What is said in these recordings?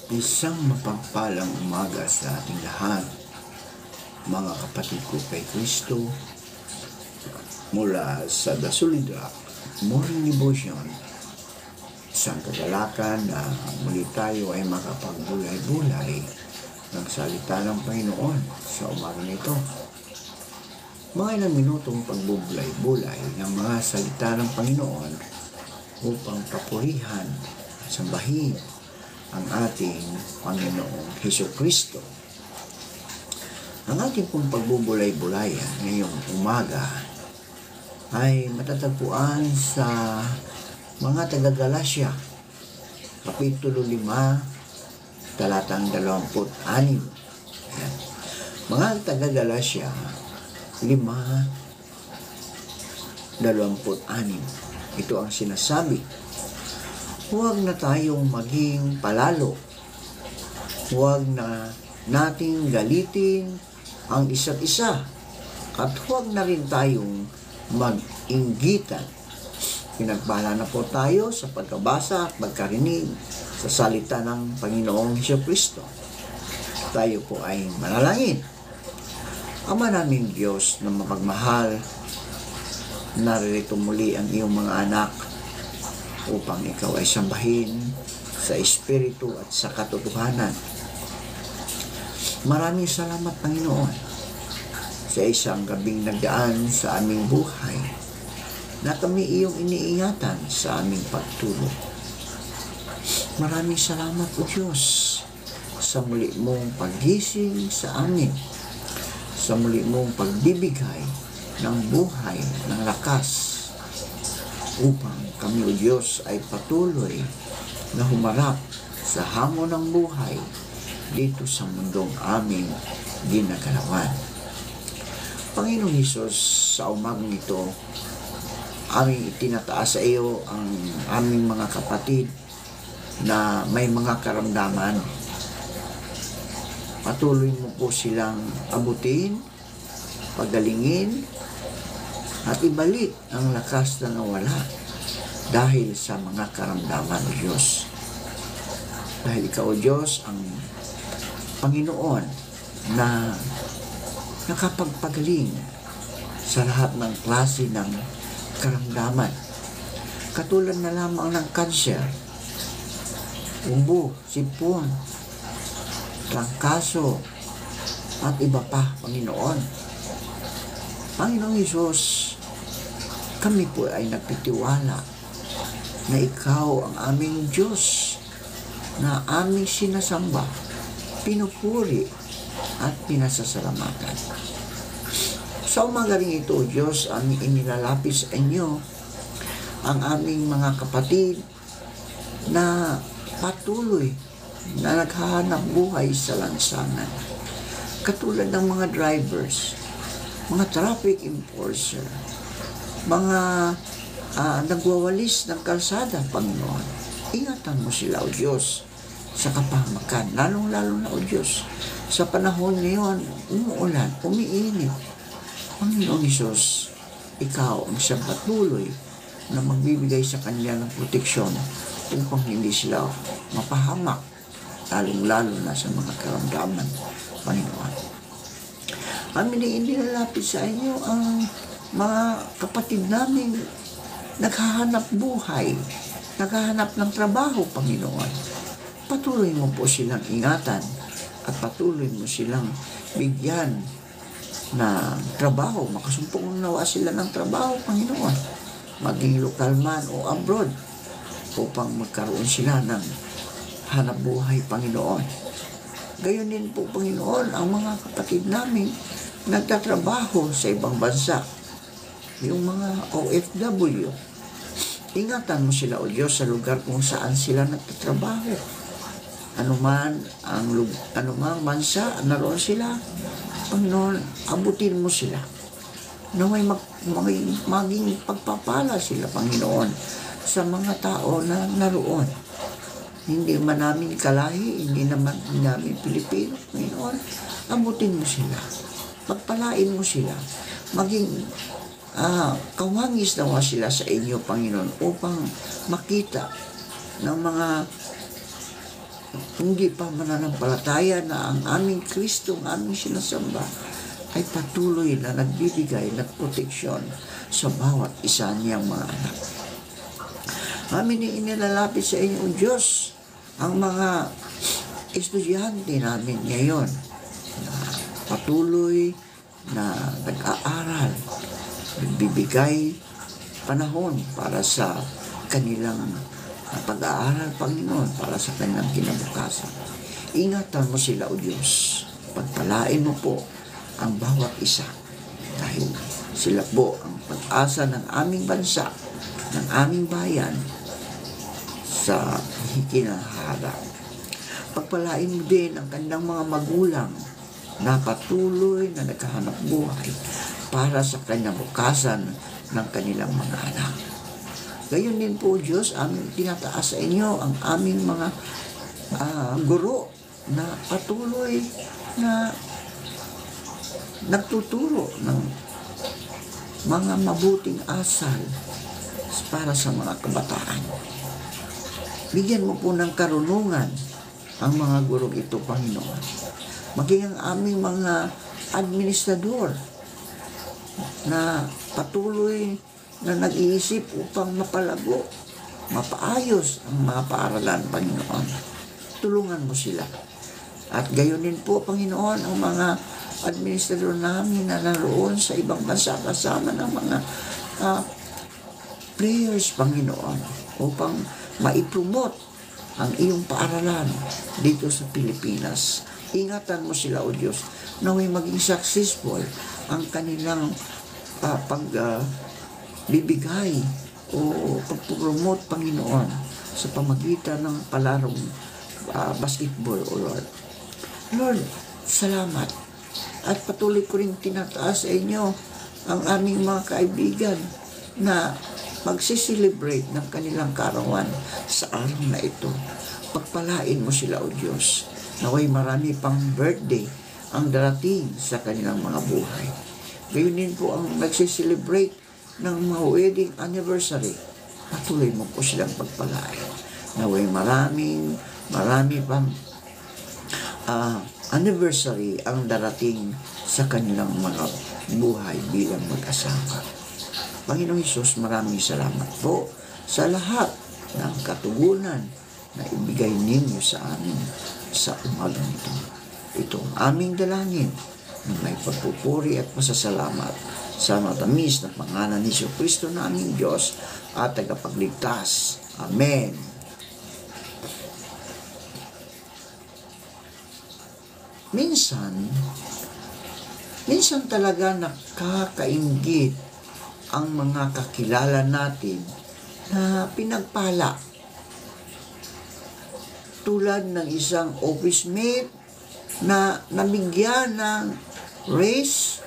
Isang mapagpalang umaga sa ating lahat, mga kapatid ko kay Kristo, mula sa The Solid Rock Morning Devotion. Isang kagalakan na muli tayo ay makapagbulay-bulay ng salita ng Panginoon sa umaga nito. Mga ilang minutong pagbubulay-bulay ng mga salita ng Panginoon upang papurihan at sambahin ang ating Panginoong Hesukristo. Ang ating pong pagbubulay-bulayan ngayong umaga ay matatagpuan sa mga taga-Galasya, Kapitulo 5, talatang 26. Ayan. Mga taga-Galasya 5:26. Ito ang sinasabi: huwag na tayong maging palalo. Huwag na nating galitin ang isa't isa. At huwag na rin tayong mag-inggitan. Pinagpala na po tayo sa pagkabasa at pagkarinig sa salita ng Panginoong Hesukristo. Tayo po ay manalangin. Ama naming Diyos na mapagmahal, naririto muli ang iyong mga anak upang ikaw ay sambahin sa Espiritu at sa katotohanan. Maraming salamat, Panginoon, sa isang gabing nagdaan sa aming buhay na kami iyong iniingatan sa aming pagtulog. Maraming salamat, O Diyos, sa muli mong paggising sa amin, sa muli mong pagbibigay ng buhay, ng lakas, upang kami, O Diyos, ay patuloy na humarap sa hamon ng buhay dito sa mundong aming ginagalawan. Panginoong Hesus, sa umagang ito, aming itinataas sa iyo ang aming mga kapatid na may mga karamdaman. Patuloy mo po silang abutin, pagalingin, at ibalik ang lakas na nawala dahil sa mga karamdaman, O Diyos. Dahil ikaw, O Diyos, ang Panginoon na nakapagpagaling sa lahat ng klase ng karamdaman. Katulad na lamang ng kanser, ubo, sipon, trangkaso, at iba pa, Panginoon. Panginoong Hesus, kami po ay nagtitiwala na ikaw ang aming Diyos na aming sinasamba, pinupuri at pinasasalamatan. Sa umaga rin ito, Diyos, aming inilalapit sa inyo ang aming mga kapatid na patuloy na naghahanap buhay sa lansangan. Katulad ng mga drivers, mga traffic enforcer, mga nagwawalis ng kalsada, Panginoon. Ingatan mo sila, O Diyos, sa kapahamakan, lalong-lalo na, O Diyos, sa panahon ngayon, umuulan, umiinit. Panginoong Hesus, ikaw ang siyang patuloy na magbibigay sa kanila ng proteksyon upang hindi sila mapahamak, lalong-lalo na sa mga karamdaman, Panginoon. Amin ay inilalapit sa inyo ang mga kapatid namin naghahanap buhay, naghahanap ng trabaho, Panginoon. Patuloy mo po silang ingatan at patuloy mo silang bigyan na trabaho. Makasumpong nawa sila ng trabaho, Panginoon, maging lokal man o abroad, upang magkaroon sila ng hanap buhay, Panginoon. Gayon din po, Panginoon, ang mga kapatid namin nagtatrabaho sa ibang bansa, yung mga OFW. Ingatan mo sila, O Diyos, sa lugar kung saan sila nagtatrabaho. Anumang bansa, naroon sila, Panginoon, abutin mo sila. Naway maging pagpapala sila, Panginoon, sa mga tao na naroon. Hindi man namin kalahi, hindi naman namin Pilipino, Panginoon, abutin mo sila. Pagpalain mo sila. Maging kawangis nawa sila sa inyo, Panginoon, upang makita ng mga hindi pa mananampalataya na ang aming Kristo, ang aming sinasamba, ay patuloy na nagbibigay ng proteksyon sa bawat isa niyang mga anak. Amin inilalapit sa inyo, O Diyos, ang mga estudyante namin ngayon na patuloy na nag-aaral, nagbibigay panahon para sa kanilang pag-aaral, Panginoon, para sa kanilang kinabukasan. Ingatan mo sila, O Diyos. Pagpalain mo po ang bawat isa dahil sila po ang pag-asa ng aming bansa, ng aming bayan sa hikinaharap. Pagpalain mo din ang kanilang mga magulang na patuloy na naghahanap buhay para sa kinabukasan ng kanilang mga anak. Gayon din po, Diyos, aming tinataas sa inyo ang aming mga guro na patuloy na nagtuturo ng mga mabuting asal para sa mga kabataan. Bigyan mo po ng karunungan ang mga gurong ito, Panginoon. Maging ang aming mga administrador na patuloy na nag-iisip upang mapalago, mapaayos ang mga paaralan, Panginoon. Tulungan mo sila. At gayon din po, Panginoon, ang mga administrador namin na naroon sa ibang bansa kasama ng mga players, Panginoon, upang maipromote ang iyong paaralan dito sa Pilipinas. Ingatan mo sila, O Diyos, na may maging successful ang kanilang pagbibigay o pagpromote, Panginoon, sa pamagitan ng palarong basketball, O Lord. Lord, salamat. At patuloy ko rin tinataas sa inyo ang aming mga kaibigan na magsiselebrate ng kanilang kaarawan sa araw na ito. Pagpalain mo sila, O Diyos. Naway marami pang birthday ang darating sa kanilang mga buhay. Gayon din po ang nagsiselebrate ng mga wedding anniversary. Patuloy mo po silang pagpalain. Naway marami pang anniversary ang darating sa kanilang mga buhay bilang mag-asawa. Panginoong Hesus, maraming salamat po sa lahat ng katugunan na ibigay ninyo sa amin sa umagang ito. Ito ang aming dalangin na may pagpupuri at pasasalamat sa matamis na pangalan ni Kristo na aming Diyos at tagapagligtas. Amen. Minsan talaga nakakainggit ang mga kakilala natin na pinagpala. Tulad ng isang office mate na nabigyan ng race,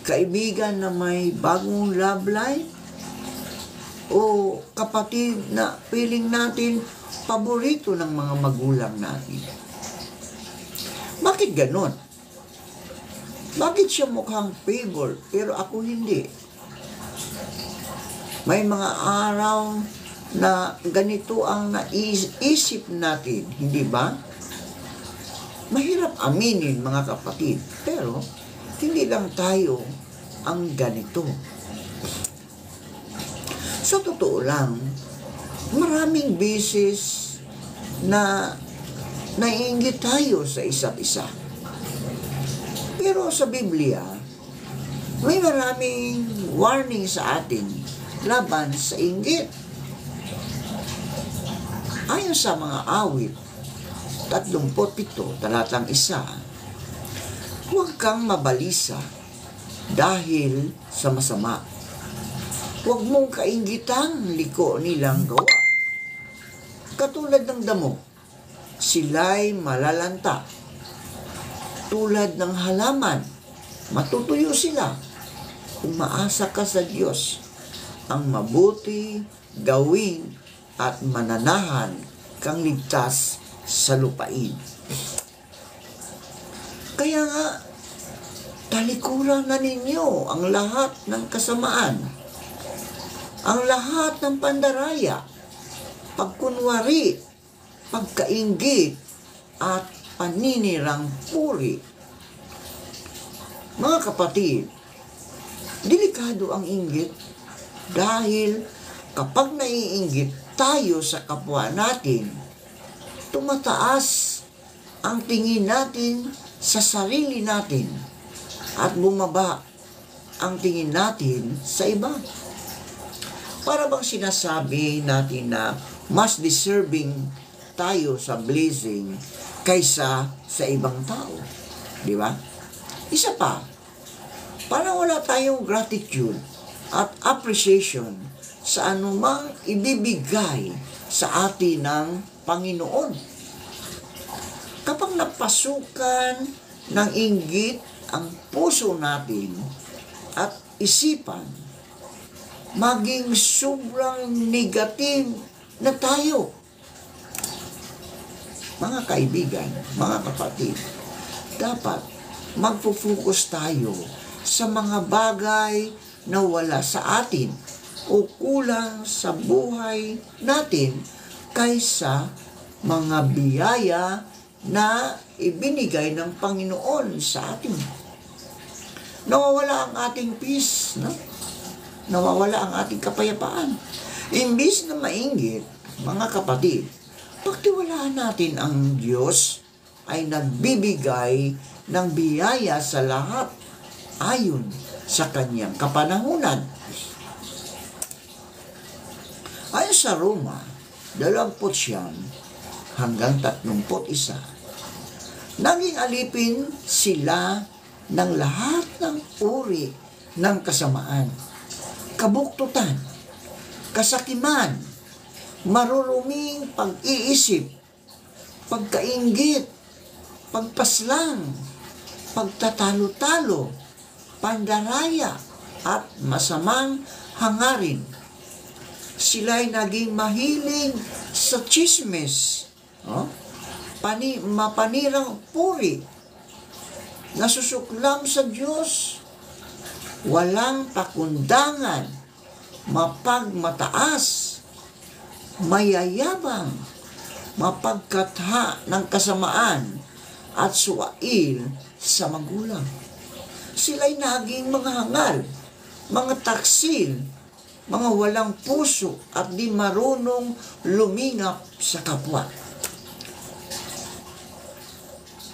kaibigan na may bagong love life, o kapatid na feeling natin paborito ng mga magulang natin. Bakit ganon? Bakit siya mukhang favor pero ako hindi? May mga araw na ganito ang naisip natin, hindi ba? Mahirap aminin, mga kapatid, pero hindi lang tayo ang ganito. Sa totoo lang, maraming beses na naiinggit tayo sa isa't isa. Pero sa Biblia, may maraming warning sa atin laban sa inggit. Ayon sa mga awit, 37, talatang 1, huwag kang mabalisa dahil sa masama. Huwag mong kainggitang liko nilang gawa. Katulad ng damo, sila'y malalanta. Tulad ng halaman, matutuyo sila. Umaasa ka sa Diyos, ang mabuti gawin at mananahan kang ligtas sa lupain. Kaya nga, talikuran na ninyo ang lahat ng kasamaan, ang lahat ng pandaraya, pagkunwari, pagkainggit at paninirang puri. Mga kapatid, delikado ang inggit dahil kapag naiinggit tayo sa kapwa natin, tumataas ang tingin natin sa sarili natin at bumaba ang tingin natin sa iba. Para bang sinasabi natin na mas deserving tayo sa blessing kaysa sa ibang tao. Di ba? Isa pa, parang wala tayong gratitude at appreciation sa anumang ibibigay sa atin ng Panginoon. Kapag napasukan ng inggit ang puso natin at isipan, maging sobrang negative na tayo. Mga kaibigan, mga kapatid, dapat magpo-focus tayo sa mga bagay na wala sa atin o kulang sa buhay natin kaysa mga biyaya na ibinigay ng Panginoon sa atin. Nawawala ang ating peace, no? Nawawala ang ating kapayapaan. Imbis na mainggit, mga kapatid, pagtiwalaan natin ang Diyos ay nagbibigay ng biyaya sa lahat ayon sa kanyang kapanahunan. Ayon sa Roma 29 hanggang 31, naging alipin sila ng lahat ng uri ng kasamaan, kabuktutan, kasakiman, maruruming pag-iisip, pagkainggit, pagpaslang, pagtatalo-talo, pandaraya, at masamang hangarin. Sila'y naging mahilig sa chismis, mapanirang puri, nasusuklam sa Diyos, walang pakundangan, mapagmataas, mayayabang, mapagkatha ng kasamaan, at suwail sa magulang. Sila'y naging mga hangal, mga taksil, mga walang puso at di marunong lumingap sa kapwa.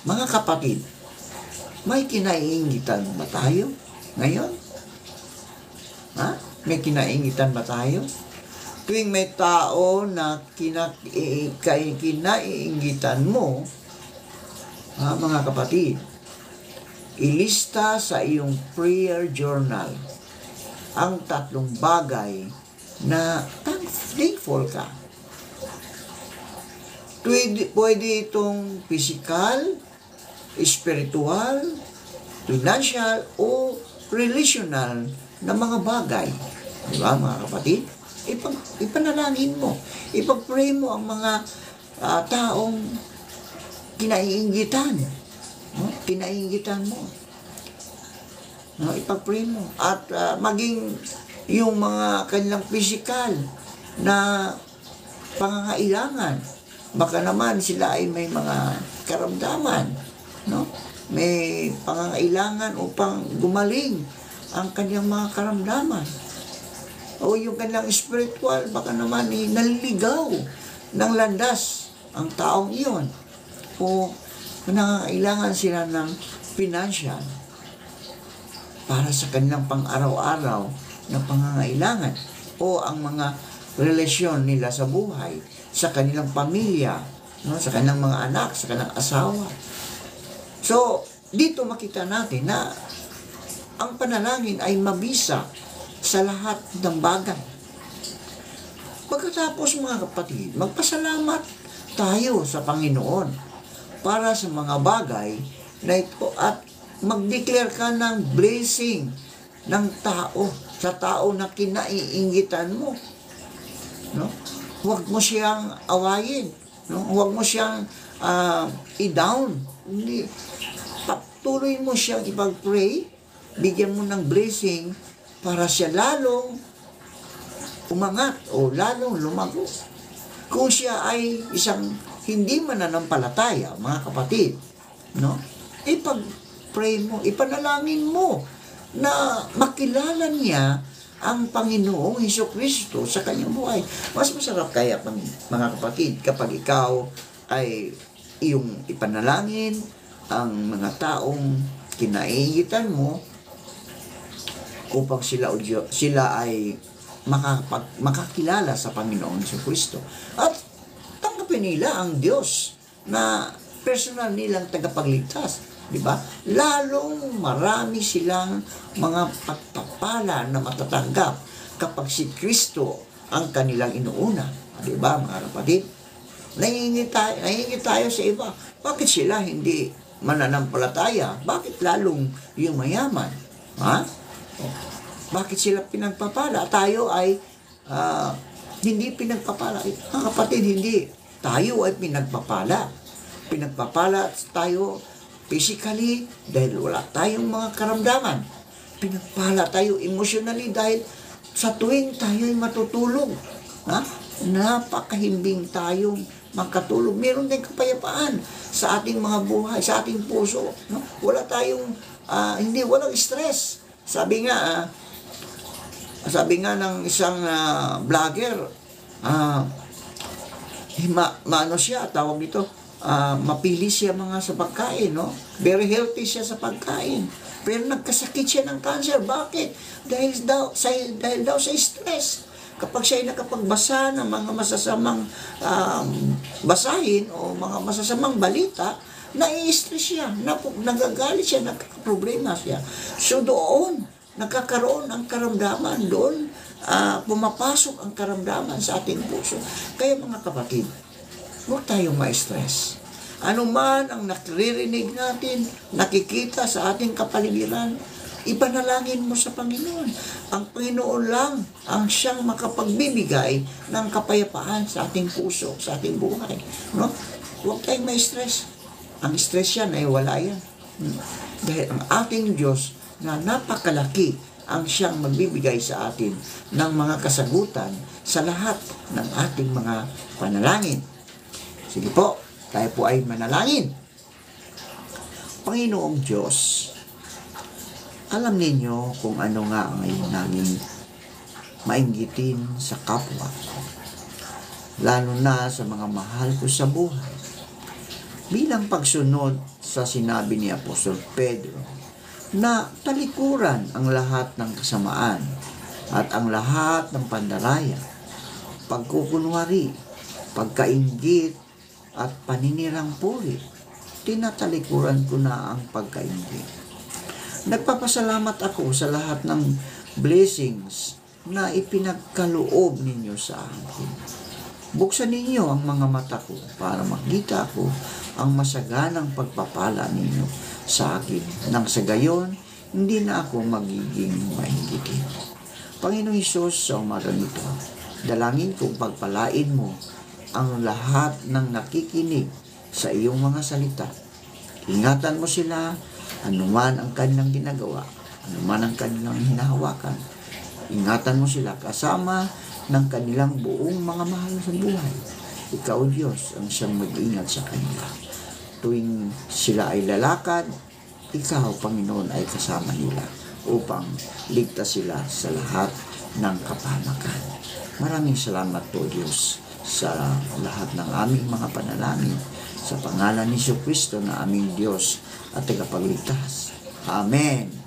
Mga kapatid, may kinaiingitan ba tayo ngayon? May kinaiingitan ba tayo? Tuwing may tao na kinaiingitan mo, mga kapatid, ilista sa iyong prayer journal ang 3 bagay na thankful ka. Pwede itong physical, spiritual, financial, o relational na mga bagay. Di ba, mga kapatid? Ipanalangin mo. Ipag-pray mo ang mga taong kinaiingitan. Kinaiingitan mo. Ipag-pray mo. At maging yung mga kanilang physical na pangangailangan. Baka naman sila ay may mga karamdaman. May pangangailangan upang gumaling ang kanyang mga karamdaman. O yung kanilang spiritual, baka naman naliligaw ng landas ang taong iyon. O nangangailangan sila ng financial para sa kanilang pang-araw-araw na pangangailangan. O ang mga relasyon nila sa buhay, sa kanilang pamilya, sa kanilang mga anak, sa kanilang asawa. So, dito makita natin na ang panalangin ay mabisa sa lahat ng bagay. Pagkatapos, mga kapatid, magpasalamat tayo sa Panginoon para sa mga bagay na ito at mag-declare ka ng blessing ng tao, sa tao na kinaiingitan mo. Huwag mo siyang awayin. Huwag mo siyang i-down. Hindi. Patuloy mo siyang ipag-pray, bigyan mo ng blessing para siya lalong umangat o lalong lumago. Kung siya ay isang hindi mananampalataya, mga kapatid, no? Ipag-pray mo, ipanalangin mo na makilala niya ang Panginoong Hesukristo sa kanyang buhay. Mas masarap kaya, mga kapatid, kapag ikaw ay iyong ipanalangin ang mga taong kinaiingitan mo upang sila ay makakilala sa Panginoong Hesukristo. At tanggapin nila ang Diyos na personal nilang tagapagligtas. Diba? Lalong marami silang mga pagpapala na matatanggap kapag si Kristo ang kanilang inuuna. Diba, mga kapatid? Nahihingit tayo sa iba. Bakit sila hindi mananampalataya? Bakit lalong yung mayaman? Ha? Bakit sila pinagpapala? Tayo ay hindi pinagpapala. Mga kapatid, hindi. Tayo ay pinagpapala. Pinagpapala tayo physically dahil wala tayong mga karamdaman. Pinagpala tayo emotionally dahil sa tuwing tayo ay matutulog, napakahimbing tayong makatulog. Meron din kapayapaan sa ating mga buhay, sa ating puso. No? Wala tayong, walang stress. Sabi nga ng isang vlogger, tawag dito, mapili siya mga sa pagkain, no? Very healthy siya sa pagkain. Pero nagkasakit siya ng cancer. Bakit? Dahil daw sa stress. Kapag siya ay nakapagbasa ng mga masasamang basahin o mga masasamang balita, nai-stress siya, nagagalit siya, nagkakaproblema siya. So doon, nagkakaroon ang karamdaman. Doon, pumapasok ang karamdaman sa ating puso. Kaya mga kapatid, huwag tayong ma-stress. Ano man ang naririnig natin, nakikita sa ating kapaligiran, ipanalangin mo sa Panginoon. Ang Panginoon lang ang siyang makapagbibigay ng kapayapaan sa ating puso, sa ating buhay. No? Huwag tayong ma-stress. Ang stress yan ay wala yan. Dahil ang ating Diyos na napakalaki ang siyang magbibigay sa atin ng mga kasagutan sa lahat ng ating mga panalangin. Sige po, tayo po ay manalangin. Panginoong Diyos, alam ninyo kung ano nga ang ngayon namin mainggitin sa kapwa, lalo na sa mga mahal ko sa buhay. Bilang pagsunod sa sinabi ni Apostol Pedro, na talikuran ang lahat ng kasamaan at ang lahat ng pandaraya, pagkukunwari, pagkainggit, at paninirang puri. Tinatalikuran ko na ang pagkainggit. Nagpapasalamat ako sa lahat ng blessings na ipinagkaloob ninyo sa akin. Buksan ninyo ang mga mata ko para makita ko ang masaganang pagpapala ninyo sa akin. Nang sa gayon, hindi na ako magiging mainggitin. Panginoong Hesus, sa umagang ito, dalangin kong pagpalain mo ang lahat ng nakikinig sa iyong mga salita. Ingatan mo sila, anuman ang kanilang ginagawa, anuman ang kanilang hinahawakan. Ingatan mo sila kasama ng kanilang buong mga mahal sa buhay. Ikaw, Diyos, ang siyang mag-ingat sa kanila. Tuwing sila ay lalakad, ikaw, Panginoon, ay kasama nila upang ligtas sila sa lahat ng kapahamakan. Maraming salamat po, Diyos, sa lahat ng aming mga panalangin sa pangalan ni Jesucristo na aming Diyos at tagapagligtas. Amen.